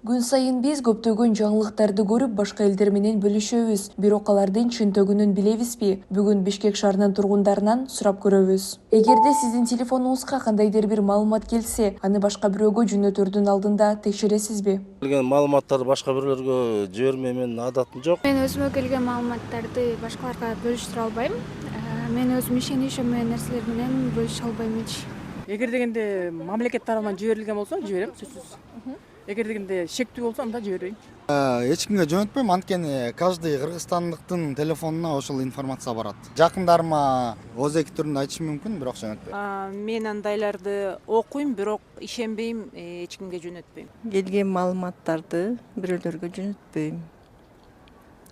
Күн сайын биз көптөгөн жаңылыктарды көрүп, башка элдер менен бөлүшөбүз. Бирок алардын чынтөгүнүн билебизби? Бүгүн Бишкек шаарынын тургундарынан сурап көрөбүз. Эгерде сиздин телефонуңузга кандайдыр бир маалымат келсе, аны башка бирөөгө жөнөтөрдүн алдында текшересизби? Келген маалыматтарды башка бирлерге жибермей менин адатым жок. Мен өзүмө келген маалыматтарды башкаларга бөлүштүрө албайм. Мен өзүм ишеничим менен нерселер менен бөлүшө албайм эч. Эгер дегенде мамлекет тарабынан жиберилген болсо жиберем, сөзсүз. Эгер дегенде шектүү болсо анда жибербейм. Эч кимге жөнөтпөйм, анткени каждый кыргызстандыктын телефонуна ошол информация барат. Жакындарыма ooзеки түрүндө айтышым мүмкүн, бирок жөнөтпөйм. Мен андайларды окуйм, бирок ишенбейм, эч кимге жөнөтпөйм. Келген маалыматтарды бирөөлөргө жөнөтпөйм.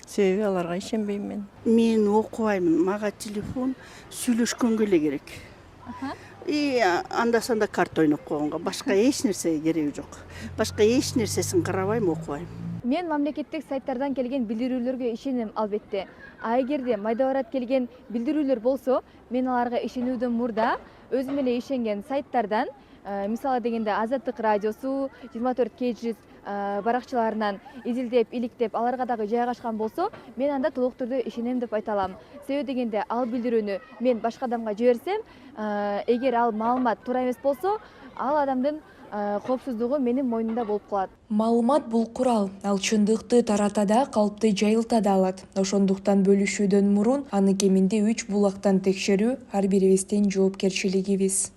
Себеби аларга ишенбейм мен. Мен окубайм, мага телефон сүйлөшкөнгө эле керек. Анда-санда карта ойноп койгонго, башка эч нерсе кереги жок. Башка эч нерсесин карабайм, окубайм. Мен мамлекеттик сайттардан келген билдирүүлөргө ишенем албетте. А эгерде майда барат келген билдирүүлөр болсо, мен аларга ишенүүдөн мурда өзүм эле ишенген сайттардан, мисалы дегенде Азаттык радиосу, 24 KG баракчаларынан изилдеп, иликтеп, аларга дагы жайгашкан болсо, мен анда толук түрдө ишенем деп айта алам. Себеби дегенде ал билдирүүнү мен башка адамга жиберсем, эгер ал маалымат туура эмес болсо, ал адамдын коопсуздугу менин мойнумда болуп калат. Маалымат бул курал. Ал чындыкты тарата да, калпты жайылта да алат. Ошондуктан бөлүшүүдөн мурун аны кеминде 3 булактан текшерүү ар бирибиздин жоопкерчилигибиз.